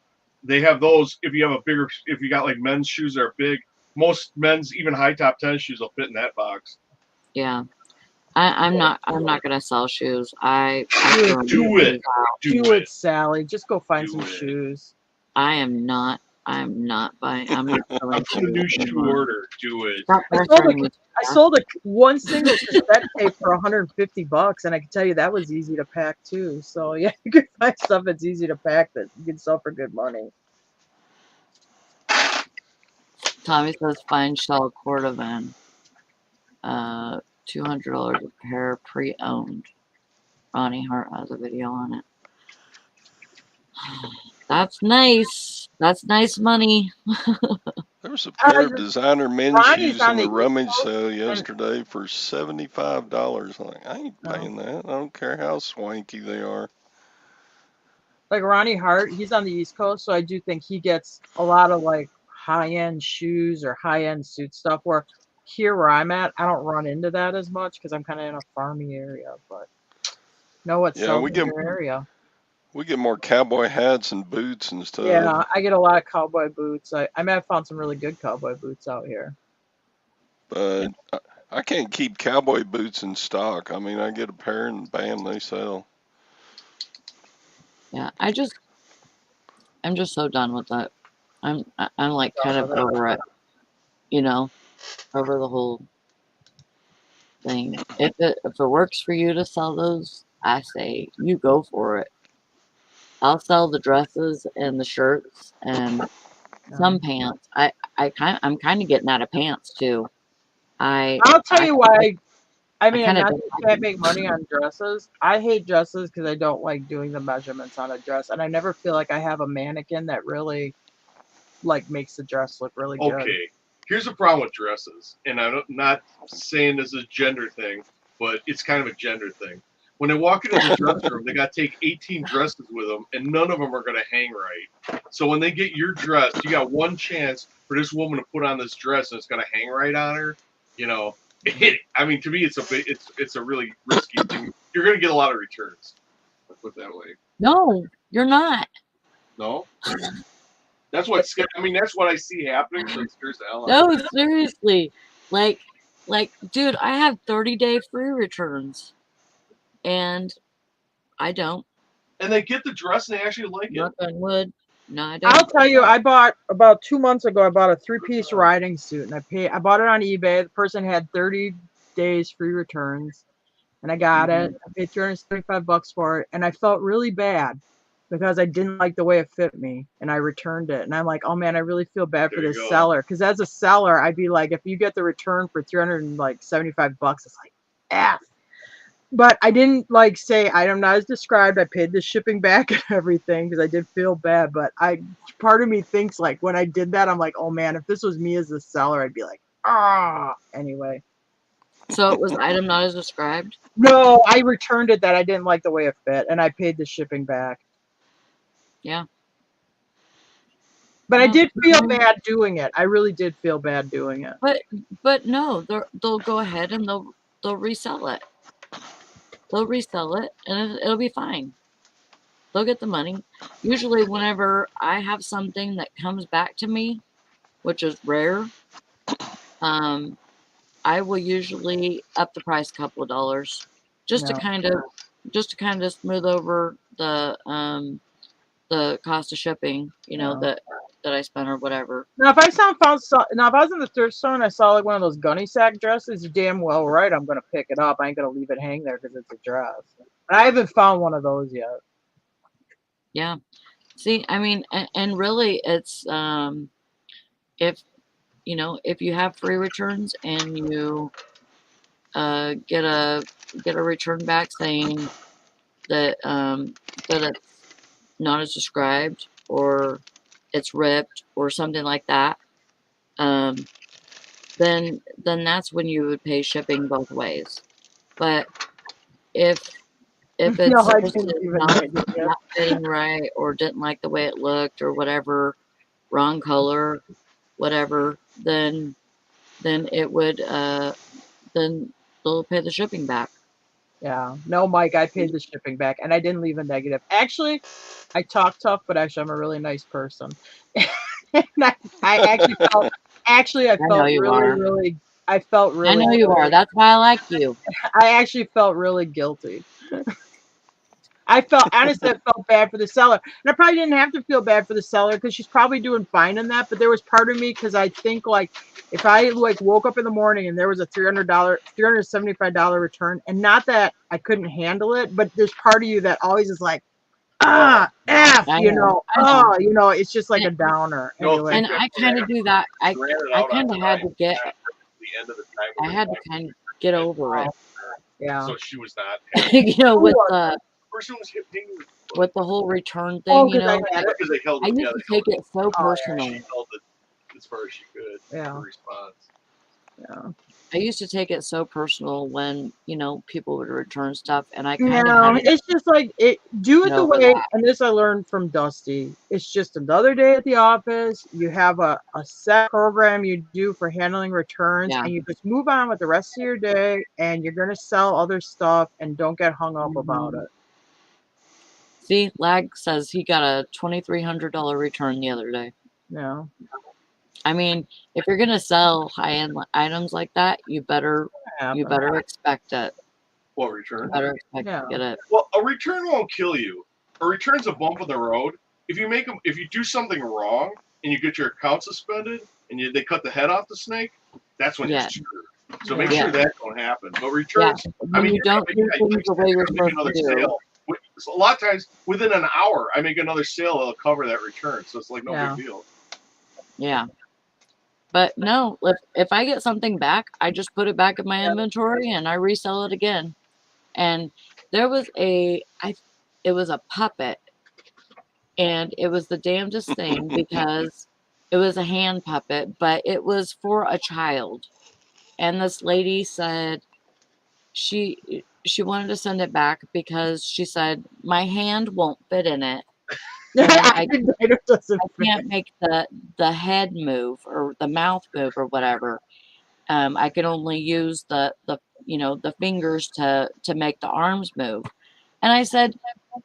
They have those if you have if you got like men's shoes that are big. Most men's, even high top tennis shoes, will fit in that box. Yeah. I'm not gonna sell shoes. I Do it. Do it, Sally. Just go find some it. shoes. I'm not buying. I'm not selling Put a new shoes shoe anymore. order. Do it. Stop I sold pressuring me. I sold one single cassette tape for $150, and I can tell you that was easy to pack too. So yeah, you can find stuff that's easy to pack that you can sell for good money. Tommy says find shell cordovan. $200 a pair pre-owned. Ronnie Hart has a video on it. That's nice. That's nice money. There was a pair of designer men's Ronnie's shoes on on the the rummage East Coast, sale and- yesterday for $75. I'm like, I ain't No. paying that. I don't care how swanky they are. Like Ronnie Hart, he's on the East Coast, so I do think he gets a lot of like high-end shoes or high-end suit stuff. Where here where I'm at, I don't run into that as much because I'm kind of in a farmy area. But know what Yeah, sells we in get your area. we get more cowboy hats and boots and stuff. Yeah, I get a lot of cowboy boots. I may have found some really good cowboy boots out here. But I can't keep cowboy boots in stock. I mean, I get a pair and bam, they sell. Yeah, I'm just so done with that. I'm like kind of over it, over the whole thing. If it works for you to sell those, I say you go for it. I'll sell the dresses and the shirts and some pants. I'm kind of getting out of pants too. I'll tell you why. I mean, kinda not don't that you like can't it. make money on dresses. I hate dresses because I don't like doing the measurements on a dress, and I never feel like I have a mannequin that really like makes the dress look really good. Okay, here's the problem with dresses, and I'm not saying this is a gender thing, but it's kind of a gender thing. When they walk into the dress room, they got to take 18 dresses with them, and none of them are going to hang right. So when they get your dress, you got one chance for this woman to put on this dress, and it's going to hang right on her. I mean, to me, it's a really risky thing. You're going to get a lot of returns. Let's put it that way. No, you're not. No. That's what that's what I see happening. So it scares the hell out No, of me. seriously. Like, dude, I have 30-day free returns, and I don't. And they get the dress and they actually like it. Knock on wood. No, I don't. I'll tell you, I bought about 2 months ago. I bought a 3-piece riding suit, and I bought it on eBay. The person had 30 days free returns, and I got it. I paid $335 for it, and I felt really bad because I didn't like the way it fit me, and I returned it. And I'm like, oh man, I really feel bad for this seller, because as a seller, I'd be like, if you get the return for $375, it's like, F. But I didn't say item not as described. I paid the shipping back and everything because I did feel bad. But part of me thinks when I did that, I'm like, oh man, if this was me as the seller, I'd be like, ah. Anyway. So it was item not as described? No, I returned it that I didn't like the way it fit, and I paid the shipping back. Yeah. But I did feel bad doing it. I really did feel bad doing it. But no, they'll go ahead and they'll resell it. They'll resell it, and it'll be fine. They'll get the money. Usually, whenever I have something that comes back to me, which is rare, I will usually up the price a couple of dollars, just to kind of smooth over the cost of shipping. That that I spent or whatever. Now, if if I was in the thrift store and I saw like one of those gunny sack dresses, you're damn well right. I'm gonna pick it up. I ain't gonna leave it hang there because it's a dress. But I haven't found one of those yet. Yeah. See, I mean, and really, it's if if you have free returns and you get a return back saying that that it's not as described or it's ripped or something like that, um, then that's when you would pay shipping both ways. But if No, it's I just didn't even not think it yet. not fitting right or didn't like the way it looked or whatever, wrong color, whatever, then it would then they'll pay the shipping back. Yeah. No, Mike, I paid the shipping back and I didn't leave a negative. Actually, I talk tough, but actually I'm a really nice person. And I actually I I know felt you really, are. really I felt I really know you are. That's why I like you. I actually felt really guilty. Honestly, I felt bad for the seller. And I probably didn't have to feel bad for the seller because she's probably doing fine in that. But there was part of me because I think like if I like woke up in the morning and there was a $375 return, and not that I couldn't handle it, but there's part of you that always is like, F, I know. I know. it's just like And, a downer. And No, you're like, and I kind of do that. ran it I out on kind of had to time get. after the end of the time. I had to kind of get over it. yeah. So she was not. With Sure. The person was hitting with the whole return Oh, thing. because I had it. because they held I it. used Yeah, to they held take it so Oh, yeah. personal. She held it as far as she could. Yeah. For response. Yeah. I used to take it so personal when people would return stuff, and I kind of No, had to it's just like do it get the over way, that. and this I learned from Dusty. It's just another day at the office. You have a set program you do for handling returns, Yeah. and you just move on with the rest of your day, and you're gonna sell other stuff and don't get hung up about Mhm. it. See, Lag says he got a $2,300 return the other day. No. I mean, if you're gonna sell high-end items like that, you better expect it. What You return? better expect Yeah. to get it. Well, a return won't kill you. A return's a bump in the road. If you do something wrong and you get your account suspended and they cut the head off the snake, that's when Yeah. you're screwed. So make Yeah. sure that don't happen. But Yeah. returns, I When mean, you don't do things the way you're make supposed another to do. sale. So a lot of times, within an hour, I make another sale that'll cover that return. So it's like no Yeah. big deal. Yeah. But no, if I get something back, I just put it back in my inventory and I resell it again. And there was it was a puppet, and it was the damnedest thing because it was a hand puppet, but it was for a child. And this lady said she wanted to send it back because she said my hand won't fit in it, and I It doesn't fit. can't make the head move or the mouth move or whatever. I can only use the fingers to make the arms move. And I said,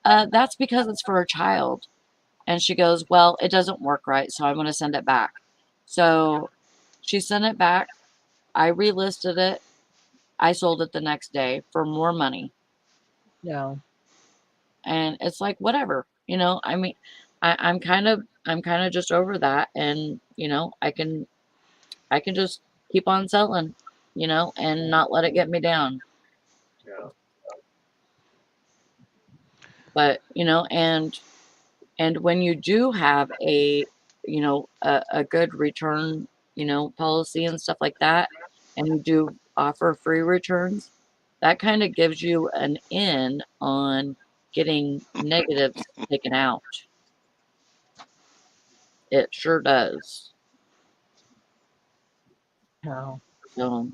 that's because it's for a child. And she goes, well, it doesn't work right, so I'm going to send it back. So she sent it back. I relisted it. I sold it the next day for more money. No. And it's like, whatever, I mean, I'm kind of just over that. And, I can just keep on selling, and not let it get me down. Yeah. But, and when you do have a good return, policy and stuff like that, and you do offer free returns, that kind of gives you an in on getting negatives taken out. It sure does. No. So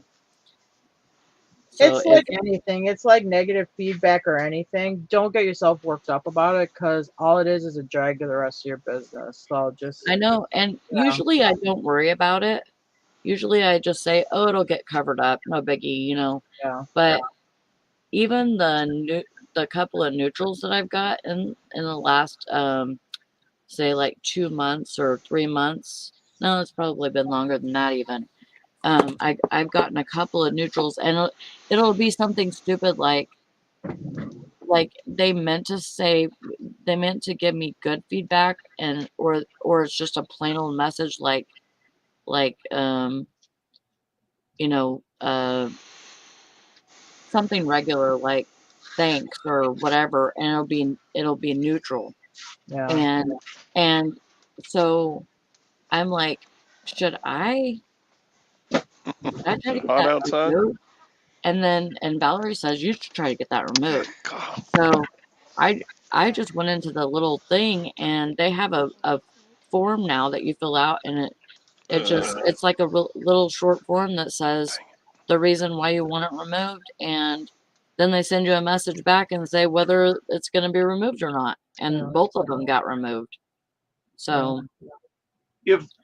It's if like anything. It's like negative feedback or anything. Don't get yourself worked up about it because all it is a drag to the rest of your business. So just I know, and usually I don't worry about it. Usually I just say, oh, it'll get covered up, no biggie, yeah. But even the couple of neutrals that I've got in the last say like 2 months or 3 months. No, it's probably been longer than that even. I've gotten a couple of neutrals, and it'll be something stupid like they meant to say meant to give me good feedback, and or it's just a plain old message like you know, something regular like thanks or whatever, and it'll be neutral. Yeah. And so I'm like, should I try Is to it get hot that outside? removed? And Valerie says you should try to get that removed. God. So I I just went into the little thing, and they have a form now that you fill out, and it's like a little short form that says the reason why you want it removed, and then they send you a message back and say whether it's going to be removed or not. And Yeah. both of them got removed. So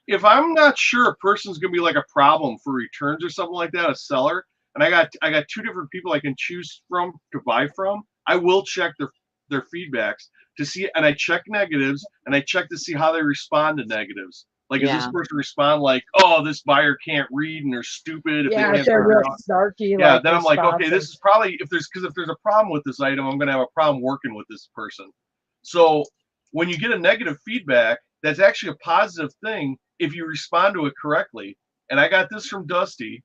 If I'm not sure a person's gonna be like a problem for returns or something like that, a seller, and I got two different people I can choose from to buy from, I will check their feedbacks to see, and I check negatives, and I check to see how they respond to negatives. Like, is this yeah, person respond like, oh, this buyer can't read and they're stupid if they Yeah, can't if they're figure real out. snarky, Yeah, like then I'm like, okay, this responses. is probably if there's a problem with this item, I'm gonna have a problem working with this person. So when you get a negative feedback, that's actually a positive thing if you respond to it correctly. And I got this from Dusty.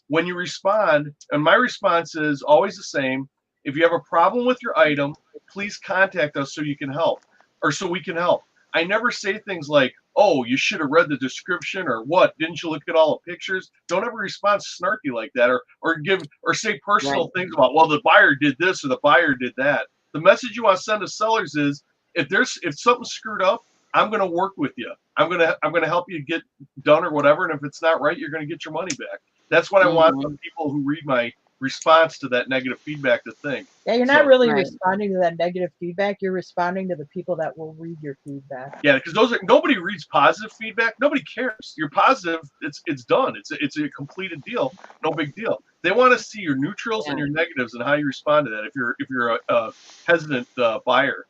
When you respond, and my response is always the same. If you have a problem with your item, please contact us so you can help, or so we can help. I never say things like, oh, you should have read the description, or what, didn't you look at all the pictures? Don't ever respond snarky like that, or say right, personal things about, well, the buyer did this or the buyer did that. The message you want to send to sellers is, if something's screwed up, I'm going to work with you. I'm going to help you get done or whatever, and if it's not right, you're going to get your money back. That's what I want the hmm people who read my response to that negative feedback to think. Yeah, you're not So really right, responding to that negative feedback. You're responding to the people that will read your feedback. yeah, because nobody reads positive feedback. Nobody cares. You're positive. It's done. It's a completed deal. No big deal. They want to see your neutrals yeah, and your negatives and how you respond to that. If you're a hesitant buyer,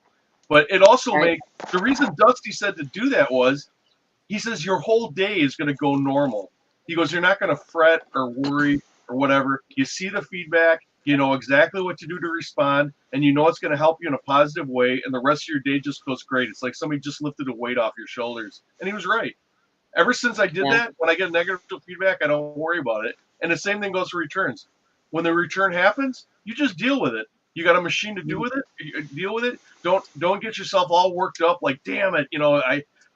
but it also right, makes the reason Dusty said to do that was he says your whole day is going to go normal. He goes, you're not going to fret or worry or whatever. You see the feedback, you know exactly what to do to respond, and you know it's going to help you in a positive way, and the rest of your day just goes great. It's like somebody just lifted a weight off your shoulders. And he was right. Ever since I did yeah, that, when I get negative feedback, I don't worry about it. And the same thing goes for returns. When the return happens, you just deal with it. You got a machine to do with it. You deal with it. Don't get yourself all worked up like, damn it,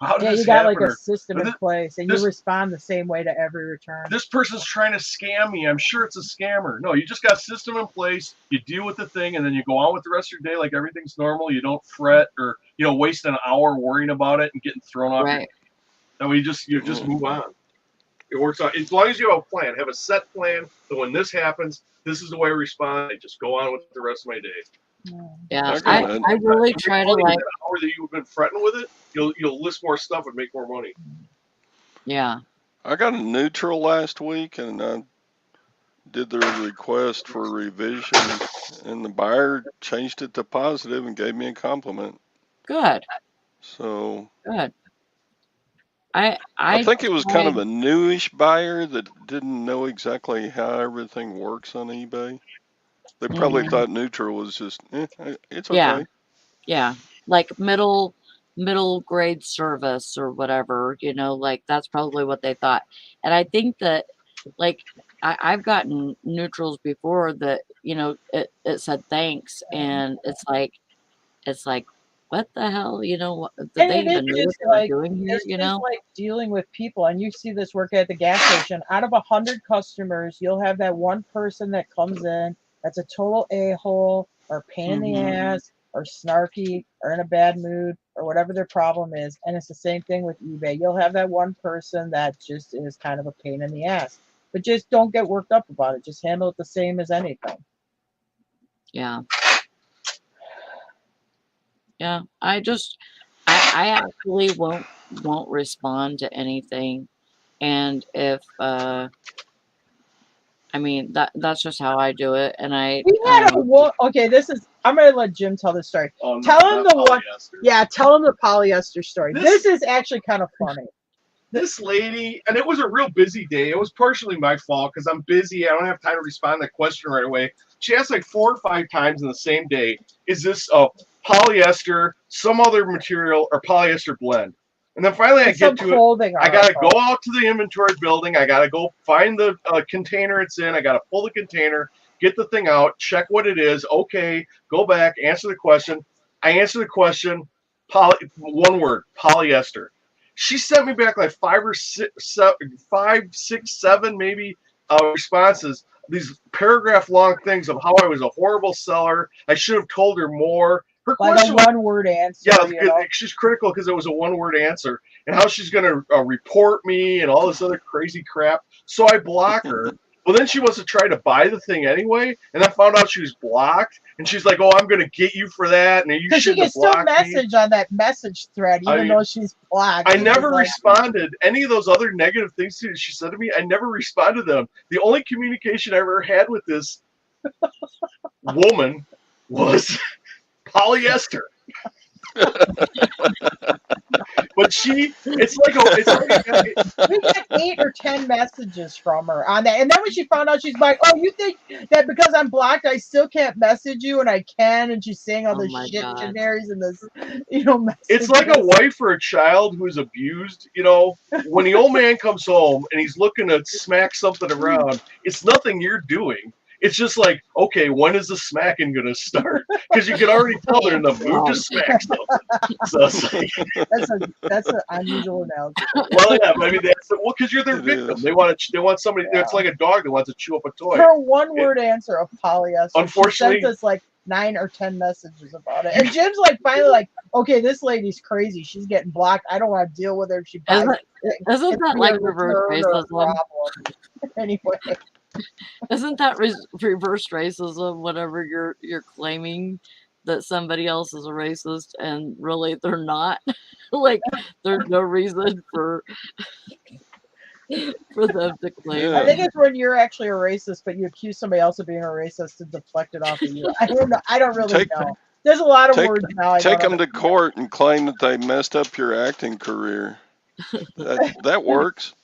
how did Yeah, this you got like happen? a system in place, and you This respond the same way to every return. this person's trying to scam me. I'm sure it's a scammer. No, you just got a system in place. You deal with the thing, and then you go on with the rest of your day like everything's normal. You don't fret or waste an hour worrying about it and getting thrown off your. right. No, you just move on. It works out as long as you have a plan. Have a set plan. So when this happens, this is the way I respond. I just go on with the rest of my day. Yeah, I got it. I really You make try to money in like, that hour that you've been fretting with it. You'll list more stuff and make more money. yeah, I got a neutral last week, and I did the request for revision, and the buyer changed it to positive and gave me a compliment. good, So good. I I think it was kind tried, of a newish buyer that didn't know exactly how everything works on eBay. They probably mhm, thought neutral was just, it's yeah, okay. yeah, like middle grade service or whatever, like that's probably what they thought. And I think that like I've gotten neutrals before that, it said thanks, and it's like what the hell, did And they it is even know what just they were like doing here, it's just like dealing with people, and you see this work at the gas station. Out of 100 customers, you'll have that one person that comes in that's a total a-hole or pain in the Mhm. ass or snarky or in a bad mood or whatever their problem is. And it's the same thing with eBay. You'll have that one person that just is kind of a pain in the ass. But just don't get worked up about it. Just handle it the same as anything. Yeah. Yeah. I actually won't respond to anything. And if I mean that's just how I do it. And We had a okay. I'm gonna let Jim tell the story. Oh, no, Tell him not the one. polyester. Yeah, tell him the polyester story. This- This is actually kind of funny. this lady, and it was a real busy day. It was partially my fault because I'm busy. I don't have time to respond to the question right away. She asked like 4 or 5 times in the same day, is this a polyester, some other material, or polyester blend? And then finally I get to it. I got to go out to the inventory building. I got to go find the container it's in. I got to pull the container, get the thing out, check what it is. Okay, go back, answer the question. I answer the question, one word, polyester. She sent me back like 5, 6, 7 maybe responses. These paragraph long things of how I was a horrible seller. I should have told her more. Her like question, a one-word answer. yeah, she's critical because it was a one-word answer, and how she's going to report me and all this other crazy crap. So I block her. Well, then she wants to try to buy the thing anyway, and I found out she was blocked, and she's like, "Oh, I'm going to get you for that," and you she can still message on that message thread, even though she's blocked. I never responded any of those other negative things she said to me. I never responded to them. The only communication I ever had with this woman was polyester. But we got 8 or 10 messages from her on that, and then when she found out, she's like, "Oh, you think that because I'm blocked, I still can't message you?" And I can, and she's saying all this shit generics and this, messages. It's like a wife or a child who's abused. When the old man comes home and he's looking to smack something around, it's nothing you're doing. It's just like, okay, when is the smacking going to start? Because you can already tell they're in the mood to smack something. So it's like, that's an unusual analogy. Well, yeah, maybe because you're their victim. They want somebody. Yeah. It's like a dog that wants to chew up a toy. Her one-word answer of polyester. Unfortunately, she sent us like 9 or 10 messages about it, and Jim's like finally like, okay, this lady's crazy. She's getting blocked. I don't want to deal with her. She buys. Isn't that like reverse racism? Anyway. Isn't that reverse racism whenever you're claiming that somebody else is a racist and really they're not? Like there's no reason for them to claim. I think it's when you're actually a racist, but you accuse somebody else of being a racist to deflect it off of you. I don't know. I don't really know. There's a lot of words now. Take them to court and claim that they messed up your acting career. That works.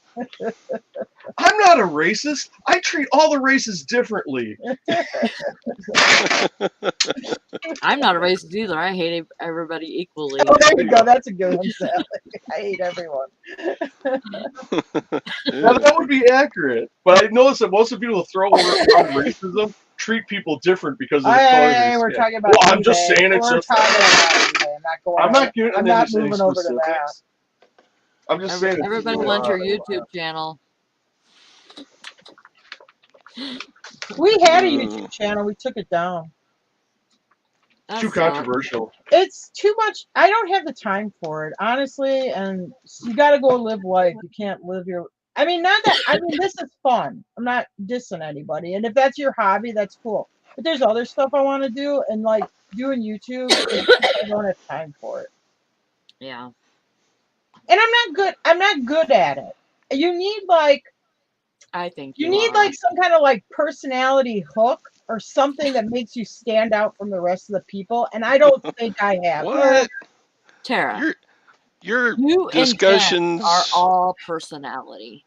I'm not a racist. I treat all the races differently. I'm not a racist either. I hate everybody equally. Oh, there you go. That's a good one, Sally. I hate everyone. Well, that would be accurate. But I notice that most of the people who throw around racism treat people different because of the color of their skin. We're talking about. Well, I'm just saying it's just. I'm not moving over to that. I'm just saying. Everybody wants your YouTube channel. We had a YouTube channel. We took it down. That's too controversial. It's too much. I don't have the time for it, honestly. And you got to go live life. You can't live your. I mean, not that. I mean, this is fun. I'm not dissing anybody. And if that's your hobby, that's cool. But there's other stuff I want to do, and like doing YouTube, I don't have time for it. Yeah. And I'm not good at it. You need like. I think you need like some kind of like personality hook or something that makes you stand out from the rest of the people, and I don't think I have. What? Tara, your you discussions are all personality.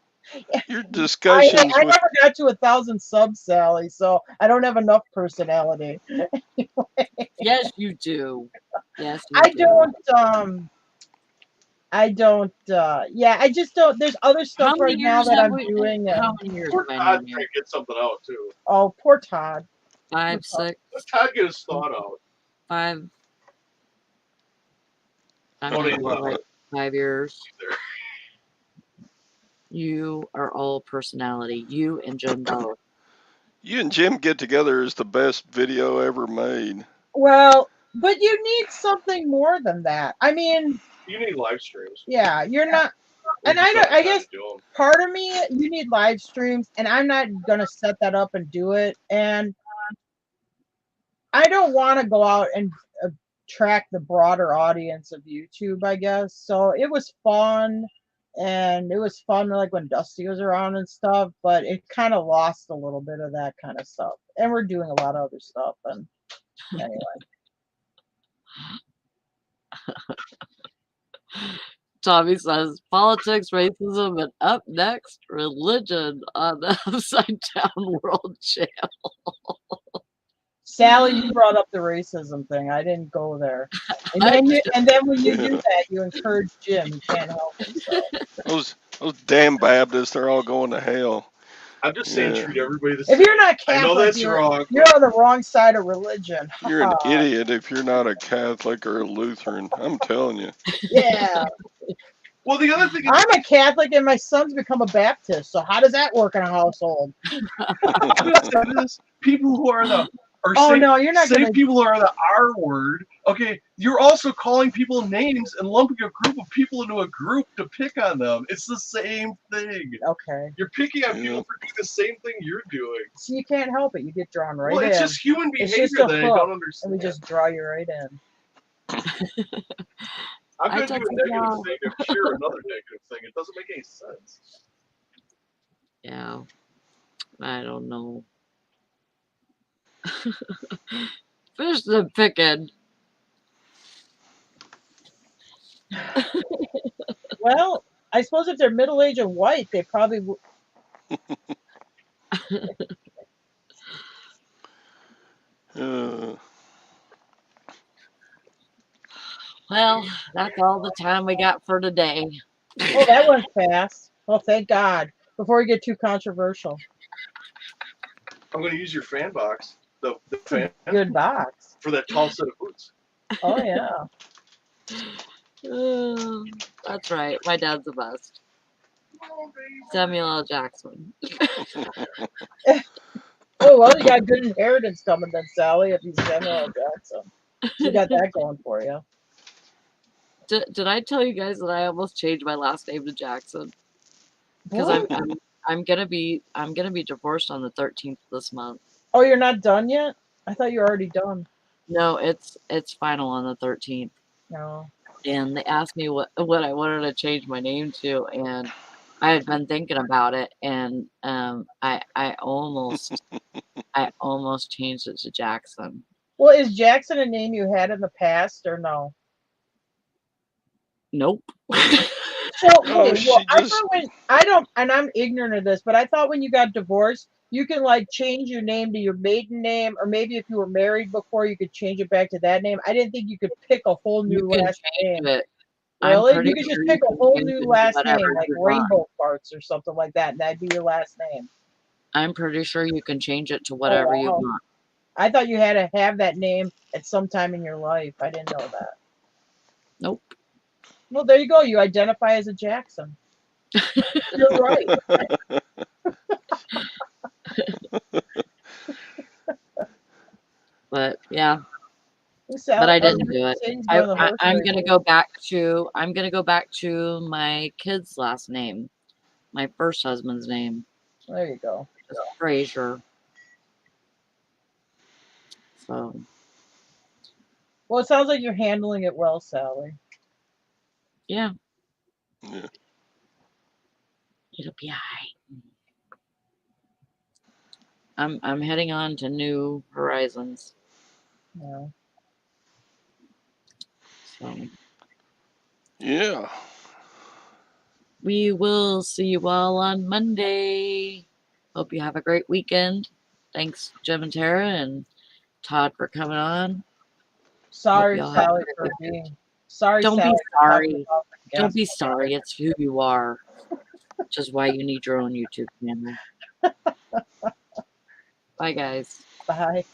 Your discussions. I never got to 1,000 subs, Sally, so I don't have enough personality. Yes, you do. Yes, I don't. Yeah, I just don't. There's other stuff right now that I'm doing. How many years? Poor Todd can't get something out too. Oh, poor Todd. 5, 6. Let Todd get his thought out. 5. I Don't mean, like 5 years. You are all personality. You and Jim both. You and Jim get together is the best video ever made. Well, but you need something more than that. I mean. You need live streams. Yeah, you're not, and I guess part of me, you need live streams, and I'm not gonna set that up and do it, and I don't want to go out and attract the broader audience of YouTube, I guess. So it was fun, and it was fun like when Dusty was around and stuff, but it kind of lost a little bit of that kind of stuff, and we're doing a lot of other stuff, and anyway. Tommy says politics, racism, and up next, religion on the Upside Down World Channel. Sally, you brought up the racism thing. I didn't go there. And I then when you do that, you encourage Jim. He can't help himself. Those damn Baptists, they're all going to hell. I'm just saying, Yeah. treat everybody the If same. you're not I know Catholic, that's wrong. you're on the wrong side of religion. You're an idiot if you're not a Catholic or a Lutheran. I'm telling you. Yeah. Well, the other thing is, I'm a Catholic and my son's become a Baptist. So how does that work in a household? I'm gonna say this: people who are the Oh no, you're not say gonna. people who are the R word. Okay, you're also calling people names and lumping a group of people into a group to pick on them. It's the same thing. Okay. You're picking on Yeah. people for doing the same thing you're doing. So you can't help it. You get drawn right Well, in. it's just human It's behavior just a that I hook, don't and understand. we just draw you right in. I'm I going to do took a it negative off. thing and cheer another negative thing. It doesn't make any sense. Yeah, I don't know. Fish the picking. Well, I suppose if they're middle aged and white, they probably. Well, that's all the time we got for today. Oh, that went fast. Oh, thank God. Before we get too controversial. I'm going to use your fan box, the fan, Good box. for that tall set of boots. Oh yeah. That's right. My dad's the best. Samuel L. Jackson. Oh well, you got good inheritance coming then, Sally. If he's Samuel L. Jackson, you got that going for you. Did I tell you guys that I almost changed my last name to Jackson? Because What? I'm gonna be divorced on the 13th of this month. Oh, you're not done yet? I thought you were already done. No, it's final on the 13th. No. And they asked me what I wanted to change my name to, and I had been thinking about it, and I almost changed it to Jackson. Well, is Jackson a name you had in the past or no? Nope. So Oh, okay, she well, I just thought when I don't, and I'm ignorant of this, but I thought when you got divorced, you can like change your name to your maiden name, or maybe if you were married before, you could change it back to that name. I didn't think you could pick a whole You new can last change name. it. I'm Really? pretty You could just sure pick you a can whole change new it to last whatever name, like you want. Rainbow Farts or something like that, and that'd be your last name. I'm pretty sure you can change it to Oh whatever you wow! want. I thought you had to have that name at some time in your life. I didn't know that. Nope. Well, there you go. You identify as a Jackson. You're right. But yeah, Sally, but I didn't do it. Satan's going the horse I'm race. gonna go back to my kid's last name, my first husband's name, There you go. Frazier. So Well, it sounds like you're handling it well, Sally. yeah, yeah. it'll be alright. I'm heading on to new horizons. Yeah. So Yeah. we will see you all on Monday. Hope you have a great weekend. Thanks, Jim and Tara and Todd, for coming on. Sorry, y'all have a Sally, great for weekend. being. Sorry, Don't Sally. be for talking sorry. about the Don't be guests. sorry. It's who you are. Which is why you need your own YouTube channel. Bye, guys. Bye.